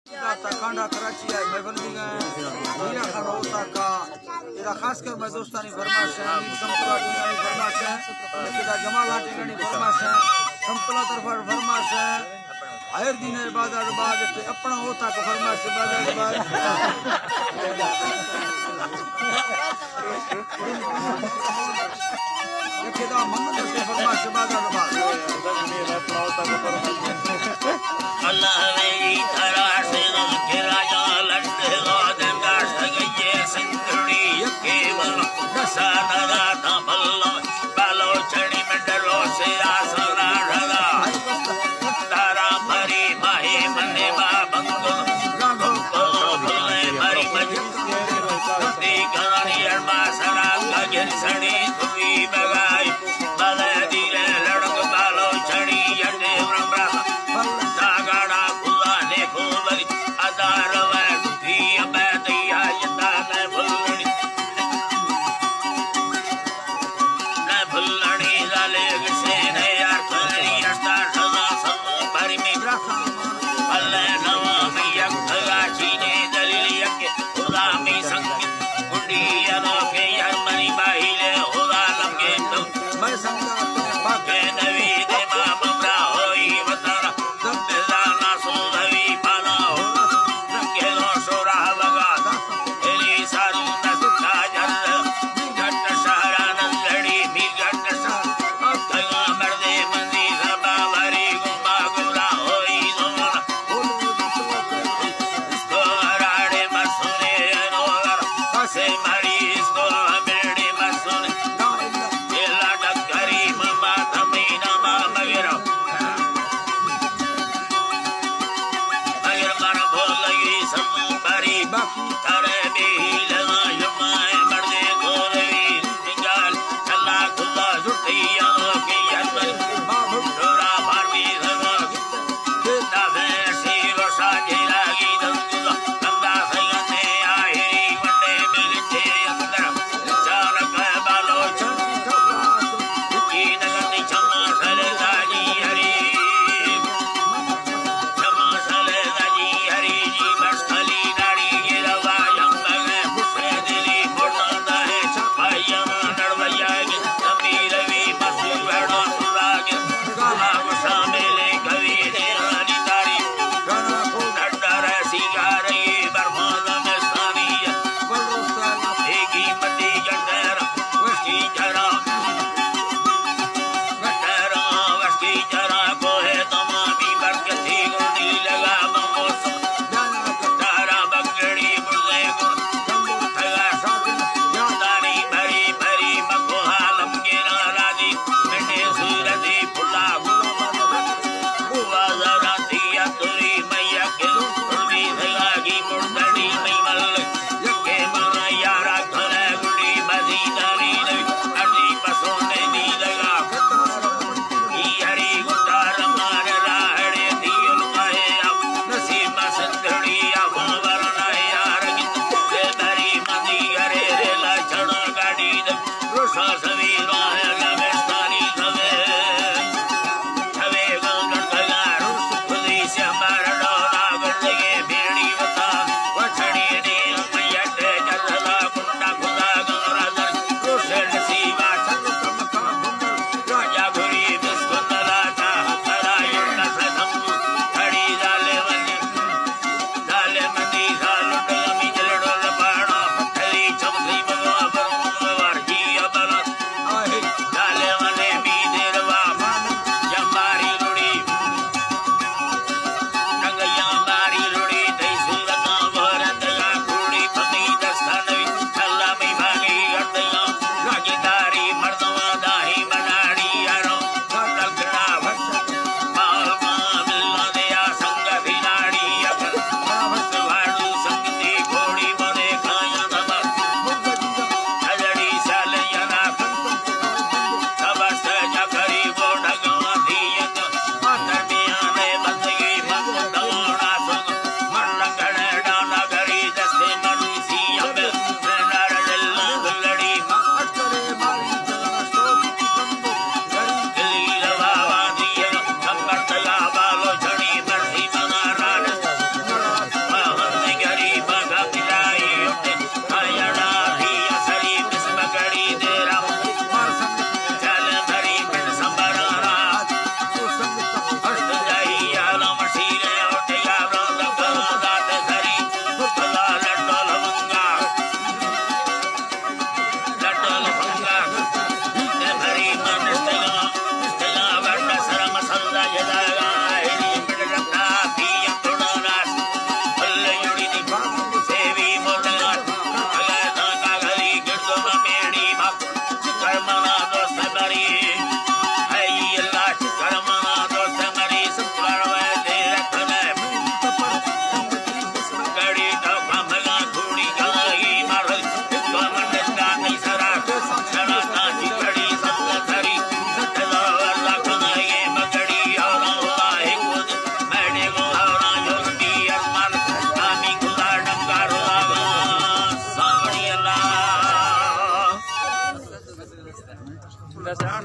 कांडा कराची है महफिल भी गए मीरा खान होता का इधर खास कर मैं दोस्तानी फरमाइश है संतला टेंगानी फरमाइश है इधर जमाल टेंगानी फरमाइश है संतला तरफ फरमाइश है हर दिन बाजार बाद के अपना होता को फरमाइश बाजार बाद इधर मोहम्मद के फरमाइश बाजार बाद अल्लाह मेरी तरह से के राजा लट्टे गादन गाश गए सिंधुड़ी केवल दसाना था बल्ला बालो चढ़ी में डरो से आसना रगा तारा भरी माहे मने बा बंगो राघो को भले भरी मजदी गरानी अरमा सरा गजन सड़ी हुई बगाई बले दिले लड़क बालो चढ़ी यटे ब्रह्मा दागड़ा खुला देखो बली अदार वैठी अबैदिया यदा मैं भुल्लड़ी जाले से ने यार खरी अस्ता सदा सब भरी में अल्लाह नवा में यक्खगा चीने दलील यक्के खुदा में संग कुंडी यानो के यार मरी बाहिले खुदा लगे तो मैं संगा बाके नवी दे मामरा होई वतारा दबेदाना सुधवी पाना हो रंगे लो सोरा लगा एली सारू नसका जर घट सहारा नंदड़ी भी घट सा अगवा मर्दे मंदी सबा भरी गुमा गुरा होई दोना इसको राड़े मसुने नोगर हसे मरी इसको मेरे मसुने एला डकरी ममा तमीना मा मगरा मगर मन भूल लगी सब भरी करे बेहिल जुमाए मर्दे गोरवी निगाल चला खुदा जुटी यानो की यमन डोरा भारती समा दावे सीरो साजे लागी दंगा गंगा सयने आहिरी वंडे मिलते अंदर चारक बालो की नगनी क्षमा सले दाजी हरी क्षमा सले दाजी हरी जी बस खली नाड़ी गिरवा यंग फुसे दिली फोड़ना है छपाइया नड़वैया के समीर भी मसू भेड़ो सुराग गाला शामिले कवि ने हरी तारी गाना को डर सिगारे बरमाद में सानी एकी मती जटर वस्ती जरा गटरा वस्ती जरा को है तमामी बरकती गुंडी लगा बमोस तारा बगड़ी बुले गुण दानी भरी भरी मको हालम के राजी मिटे सूरती फुला बुआ जरा दिया तुरी मैया के उर्मी धगागी मुर्दड़ी नहीं मल के मना यारा खले गुड़ी बदी दानी अड़ी पसोने नी लगा हरी गुटार मार राहड़े दियुल माहे अब नसीब संदड़ी अब वरना यार से भरी मदी घरे रेला छड़ो गाड़ी रोसा सवी राह लवेस्तानी सवे छवे गंगड़ खगारो खुदी से हमारा डोरा गंडगे बेड़ी बता वछड़ी ने मैयटे जरला कुंडा खुदा गंगरा दर रोसे नसीबा राजा घुरी बिस्कुंदला का सराय का सदम खड़ी डाले मंदी सालुट अमी जलड़ो लपाड़ा पत्थरी चमकी बगवा बरूं वर्जी अबला आहे डाले मने भी देरवा जम्बारी रुड़ी नगया बारी रुड़ी तई दस 8